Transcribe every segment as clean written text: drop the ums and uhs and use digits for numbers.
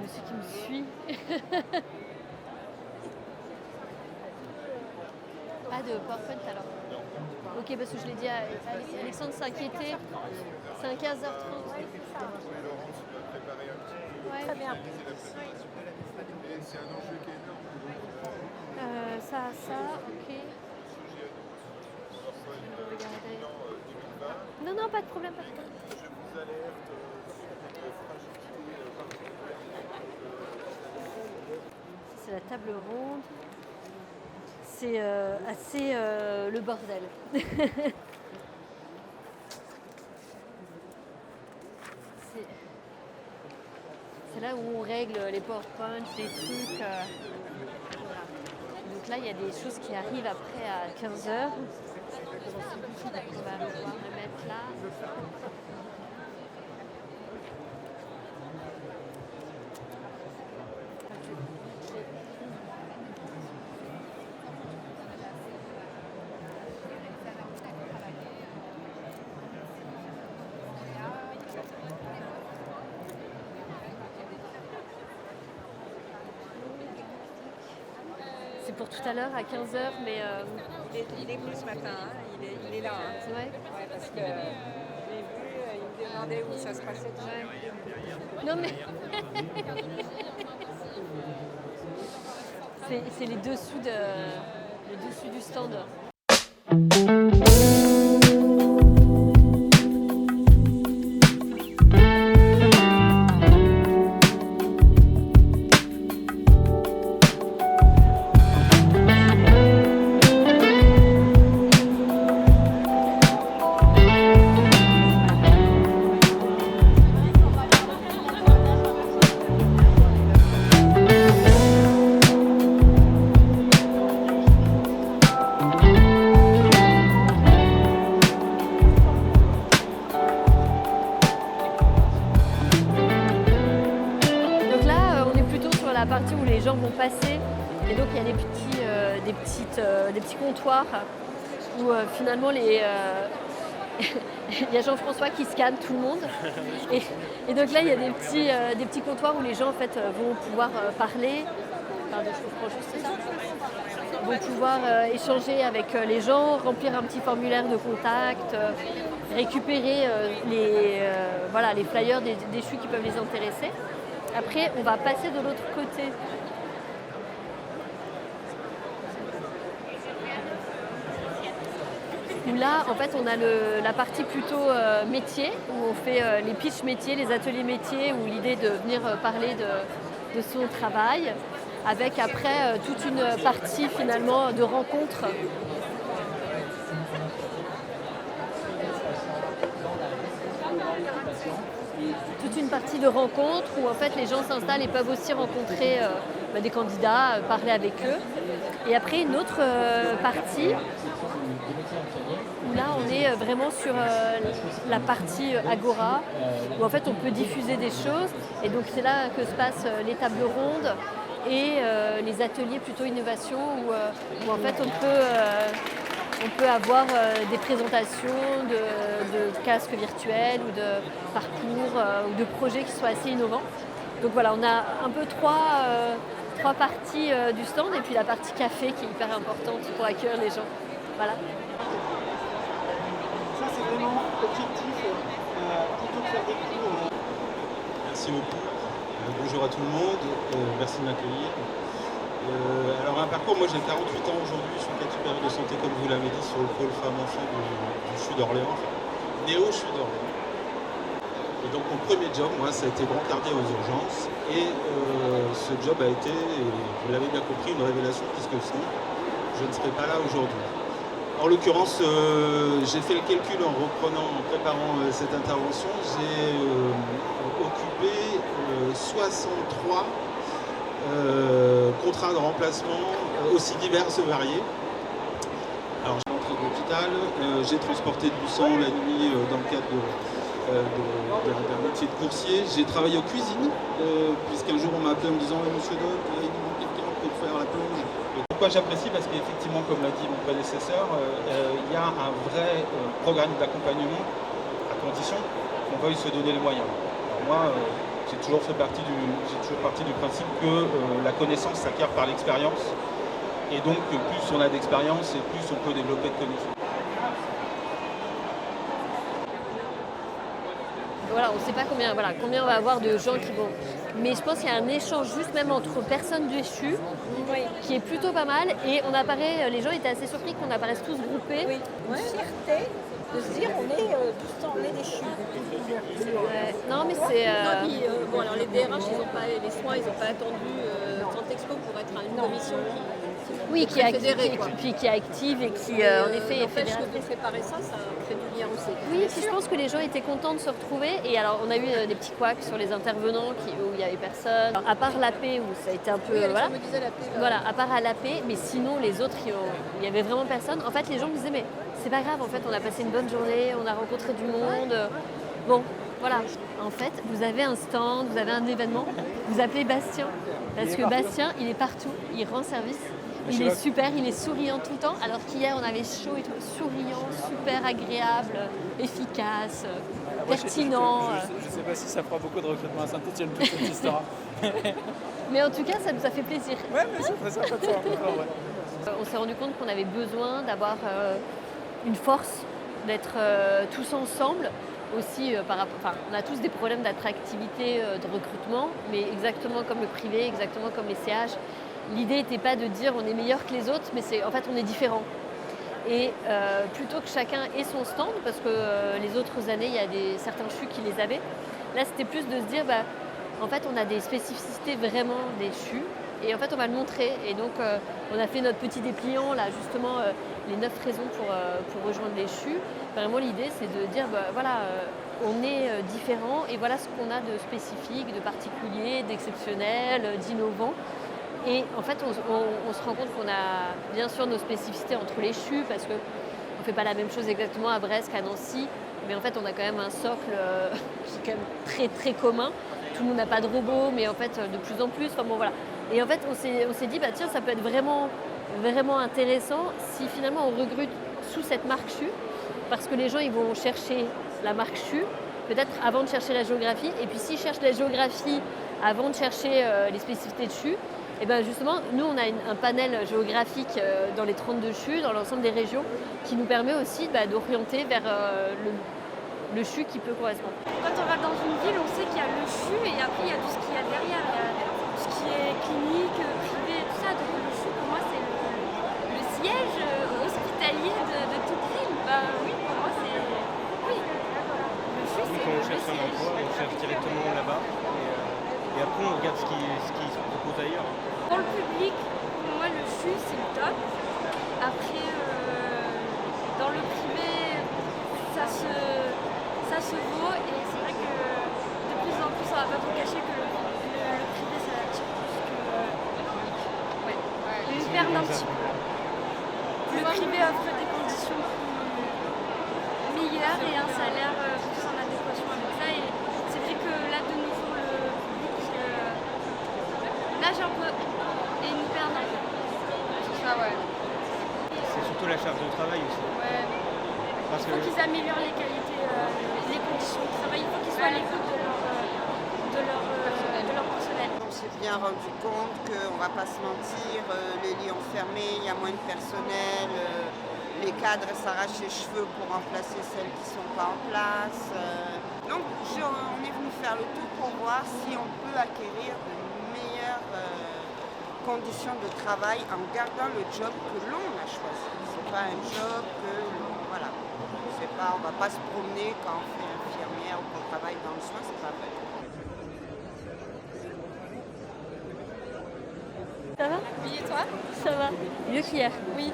monsieur qui me suit. Pas de PowerPoint alors. Ok, parce que je l'ai dit à Alexandre s'inquiétait. C'est un 15h30. Ouais. Très bien. C'est un enjeu qui est énorme. Ça, ok. Non, non, pas de problème, pas de problème. Je vous alerte sur cette fragilité particulière. C'est la table ronde. C'est assez le bordel. C'est là où on règle les PowerPoint, les trucs. Voilà. Donc là, il y a des choses qui arrivent après à 15h. On va pouvoir le mettre là. C'est pour tout à l'heure à 15h, mais... Il est venu ce matin, hein. Il est là. Hein. C'est vrai ? Ouais, parce que j'ai vu, il me demandait où ça se passait. Ouais. Non mais... c'est les dessous du stand. La partie où les gens vont passer et donc il y a des petits comptoirs où finalement il y a Jean-François qui scanne tout le monde et donc là il y a des petits comptoirs où les gens en fait vont pouvoir parler. Pardon, je prends juste ça. Vont pouvoir échanger avec les gens, remplir un petit formulaire de contact, récupérer les flyers des déchus qui peuvent les intéresser. Après, on va passer de l'autre côté. Où là, en fait, on a la partie plutôt métier, où on fait les pitchs métiers, les ateliers métiers, où l'idée de venir parler de son travail, avec après toute une partie finalement de rencontres. Toute une partie de rencontres où en fait les gens s'installent et peuvent aussi rencontrer des candidats, parler avec eux. Et après une autre partie où là on est vraiment sur la partie Agora où en fait on peut diffuser des choses et donc c'est là que se passent les tables rondes et les ateliers plutôt innovation où en fait on peut avoir des présentations de casques virtuels ou de parcours ou de projets qui soient assez innovants. Donc voilà, on a un peu trois parties du stand et puis la partie café qui est hyper importante pour accueillir les gens. Voilà. Ça c'est vraiment l'objectif, plutôt que faire des cours. Merci beaucoup. Bonjour à tout le monde. Merci de m'accueillir. Alors un parcours, moi j'ai 48 ans aujourd'hui, je suis cadre supérieur de santé comme vous l'avez dit sur le pôle femmes-enfants du CHU d'Orléans, enfin, néo-CHU d'Orléans. Et donc mon premier job, moi, ça a été brancardier aux urgences et ce job a été, vous l'avez bien compris, une révélation puisque sinon je ne serais pas là aujourd'hui. En l'occurrence, j'ai fait le calcul en préparant cette intervention, j'ai occupé 63 contrats de remplacement aussi divers et variés. Alors j'ai rentré de l'hôpital, j'ai transporté du sang la nuit dans le cadre d'un métier de coursier. J'ai travaillé aux cuisines, puisqu'un jour on m'a appelé en me disant Monsieur Doc, il nous manque quelqu'un pour faire la plonge. Et pourquoi j'apprécie? Parce qu'effectivement, comme l'a dit mon prédécesseur, il y a un vrai programme d'accompagnement à condition qu'on veuille se donner les moyens. Alors moi, j'ai toujours parti du principe que la connaissance s'acquiert par l'expérience. Et donc, plus on a d'expérience et plus on peut développer de connaissances. Voilà, on ne sait pas combien on va avoir de gens qui vont. Mais je pense qu'il y a un échange juste même entre personnes du CHU qui est plutôt pas mal. Et les gens étaient assez surpris qu'on apparaisse tous groupés. Oui, une fierté de se dire on est des CHU. Non, mais c'est. Bon, alors les DRH, les soins, ils n'ont pas attendu Santexpo pour être une commission qui est fédérée, quoi. qui est active et qui, en effet, est n'empêche fédératrice. que de préparer ça crée du lien aussi. Oui, puis je pense que les gens étaient contents de se retrouver. Et alors, on a eu des petits couacs sur les intervenants où il n'y avait personne. Alors, à part l'AP, où ça a été un peu. Oui, Voilà. me disait l'AP. Voilà, à part à l'AP, mais sinon, les autres, il n'y avait vraiment personne. En fait, les gens me disaient, mais c'est pas grave, en fait, on a passé une bonne journée, on a rencontré du monde. Bon, voilà. En fait, vous avez un stand, vous avez un événement, vous appelez Bastien. Parce que Bastien, il est partout, il rend service. Il est super, il est souriant tout le temps, alors qu'hier on avait chaud et tout, souriant, super agréable, efficace, pertinent. Je ne sais pas si ça fera beaucoup de recrutement à Saint-Etienne, toute cette histoire. Mais en tout cas, ça nous a fait plaisir. Ouais, mais c'est très sympa de se rencontrer, ouais. On s'est rendu compte qu'on avait besoin d'avoir une force, d'être tous ensemble. Aussi, on a tous des problèmes d'attractivité, de recrutement, mais exactement comme le privé, exactement comme les CH. L'idée n'était pas de dire on est meilleur que les autres, mais en fait on est différent. Et plutôt que chacun ait son stand, parce que les autres années il y a certains CHU qui les avaient, là c'était plus de se dire en fait on a des spécificités vraiment des CHU, et en fait on va le montrer. Et donc on a fait notre petit dépliant là justement les 9 raisons pour rejoindre les CHU. Vraiment l'idée c'est de dire on est différent et voilà ce qu'on a de spécifique, de particulier, d'exceptionnel, d'innovant. Et en fait, on se rend compte qu'on a bien sûr nos spécificités entre les CHU parce qu'on ne fait pas la même chose exactement à Brest qu'à Nancy. Mais en fait, on a quand même un socle qui est quand même très très commun. Tout le monde n'a pas de robot, mais en fait, de plus en plus. Enfin bon, voilà. Et en fait, on s'est dit, tiens, ça peut être vraiment, vraiment intéressant si finalement on recrute sous cette marque CHU, parce que les gens, ils vont chercher la marque CHU, peut-être avant de chercher la géographie. Et puis s'ils cherchent la géographie avant de chercher les spécificités de CHU, et bien justement, nous on a un panel géographique dans les 32 CHU, dans l'ensemble des régions, qui nous permet aussi d'orienter vers le CHU qui peut correspondre. Quand on va dans une ville, on sait qu'il y a le CHU et après il y a tout ce qu'il y a derrière. Il y a tout ce qui est clinique, privé, tout ça. Donc le CHU pour moi c'est le siège hospitalier de toute ville. Oui, pour moi c'est... Oui, le CHU c'est Quand on le cherche un siège. emploi, on cherche directement là-bas. Et après, on regarde ce qui se propose ailleurs. Pour le public, pour moi le CHU c'est le top. Après, dans le privé, ça se vaut et c'est vrai que de plus en plus, on va pas vous cacher que le privé ça attire plus que le public. Ouais. Ils perdent un petit peu. Le privé offre des conditions meilleures et un salaire plus en adéquation avec ça. Et c'est vrai que là, de nos jours, le public nage un peu et nous perd un peu. Ah ouais. C'est surtout la charge de travail aussi. Ouais. Parce Il faut qu'ils améliorent les qualités, les conditions de travail. Il faut qu'ils soient à l'écoute de leur personnel. On s'est bien rendu compte qu'on ne va pas se mentir, les lits ont fermé, il y a moins de personnel, les cadres s'arrachent les cheveux pour remplacer celles qui ne sont pas en place. Donc on est venu faire le tour pour voir si on peut acquérir de meilleures conditions de travail en gardant le job que l'on a choisi. Ce n'est pas un job que voilà. On ne va pas se promener quand on fait infirmière ou qu'on travaille dans le soin, c'est pas vrai. Ça va? Oui, et toi? Ça va. Mieux qu'hier. Oui.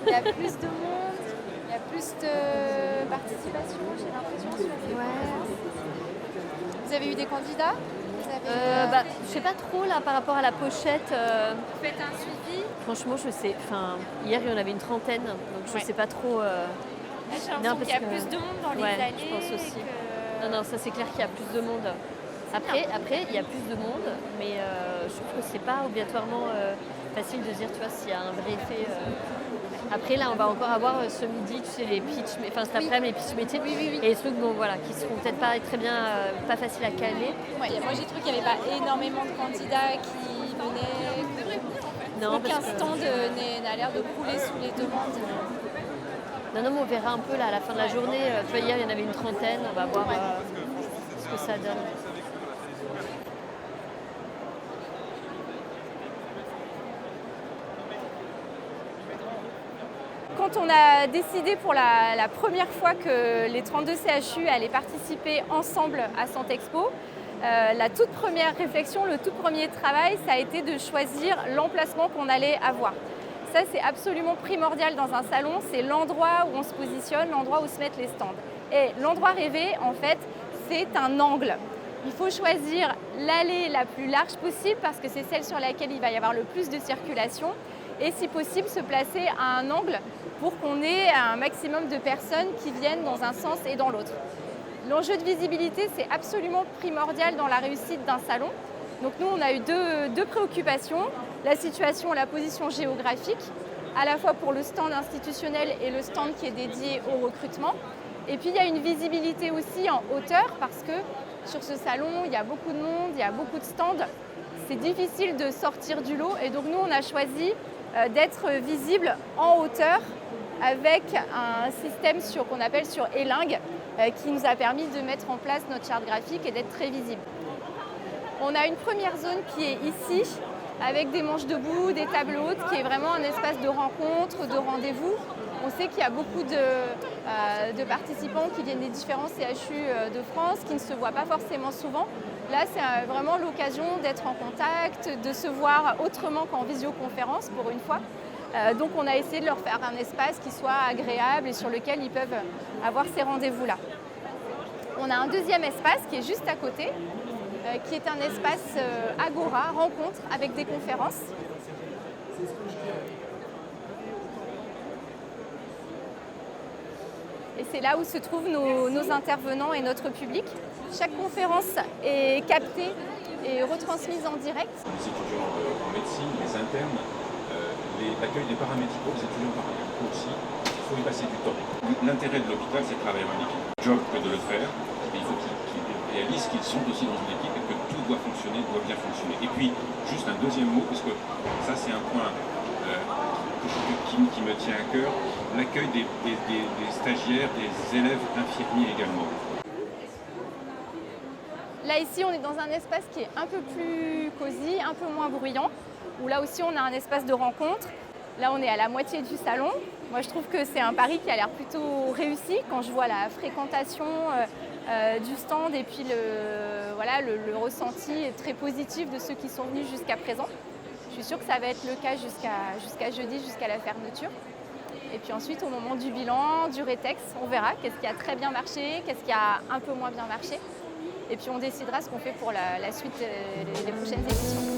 Il y a plus de monde, il y a plus de participation, j'ai l'impression. Vous avez eu des candidats? Je sais pas trop là par rapport à la pochette. Vous faites un suivi? Franchement, je sais. Enfin, hier il y en avait une trentaine, donc je sais pas trop. J'ai l'impression qu'il y a plus de monde dans les allées. Je pense aussi. Non, ça c'est clair qu'il y a plus de monde. Après, il y a plus de monde, mais je trouve que c'est pas obligatoirement facile de se dire, tu vois, s'il y a un vrai effet. Après, là, on va encore avoir ce midi, tu sais, les pitch, enfin cet après-midi, les pitch métiers. Et les trucs, bon, voilà, qui seront peut-être pas très bien, pas faciles à caler. Ouais, moi, j'ai trouvé qu'il n'y avait pas énormément de candidats qui venaient. Non, aucun stand n'a l'air de crouler sous les demandes. Non, mais on verra un peu là, à la fin de la journée. Tu vois, hier, il y en avait une trentaine. On va voir ce que ça donne. Quand on a décidé pour la première fois que les 32 CHU allaient participer ensemble à Santexpo, la toute première réflexion, le tout premier travail, ça a été de choisir l'emplacement qu'on allait avoir. Ça, c'est absolument primordial dans un salon, c'est l'endroit où on se positionne, l'endroit où se mettent les stands. Et l'endroit rêvé, en fait, c'est un angle. Il faut choisir l'allée la plus large possible parce que c'est celle sur laquelle il va y avoir le plus de circulation et si possible se placer à un angle pour qu'on ait un maximum de personnes qui viennent dans un sens et dans l'autre. L'enjeu de visibilité, c'est absolument primordial dans la réussite d'un salon. Donc nous, on a eu deux préoccupations, la situation et la position géographique, à la fois pour le stand institutionnel et le stand qui est dédié au recrutement. Et puis il y a une visibilité aussi en hauteur parce que sur ce salon, il y a beaucoup de monde, il y a beaucoup de stands. C'est difficile de sortir du lot et donc nous, on a choisi d'être visible en hauteur avec un système qu'on appelle sur élingue qui nous a permis de mettre en place notre charte graphique et d'être très visible. On a une première zone qui est ici avec des manches debout, des tables hautes, qui est vraiment un espace de rencontre, de rendez-vous. On sait qu'il y a beaucoup de participants qui viennent des différents CHU de France, qui ne se voient pas forcément souvent. Là, c'est vraiment l'occasion d'être en contact, de se voir autrement qu'en visioconférence pour une fois. Donc on a essayé de leur faire un espace qui soit agréable et sur lequel ils peuvent avoir ces rendez-vous-là. On a un deuxième espace qui est juste à côté, qui est un espace agora, rencontre, avec des conférences. Et c'est là où se trouvent nos intervenants et notre public. Chaque conférence est captée et retransmise en direct. Les étudiants en médecine, les internes, l'accueil des paramédicaux, les étudiants paramédicaux aussi, il faut y passer du temps. L'intérêt de l'hôpital, c'est de travailler en équipe. Job que de le faire, mais il faut qu'ils réalisent qu'ils sont aussi dans une équipe et que tout doit fonctionner, doit bien fonctionner. Et puis, juste un deuxième mot, parce que ça c'est un point qui me tient à cœur, l'accueil des stagiaires, des élèves infirmiers également. Là ici, on est dans un espace qui est un peu plus cosy, un peu moins bruyant, où là aussi on a un espace de rencontre. Là on est à la moitié du salon. Moi je trouve que c'est un pari qui a l'air plutôt réussi quand je vois la fréquentation du stand et puis le ressenti très positif de ceux qui sont venus jusqu'à présent. Je suis sûre que ça va être le cas jusqu'à jeudi, jusqu'à la fermeture. Et puis ensuite, au moment du bilan, du rétex, on verra qu'est-ce qui a très bien marché, qu'est-ce qui a un peu moins bien marché. Et puis on décidera ce qu'on fait pour la suite des prochaines éditions.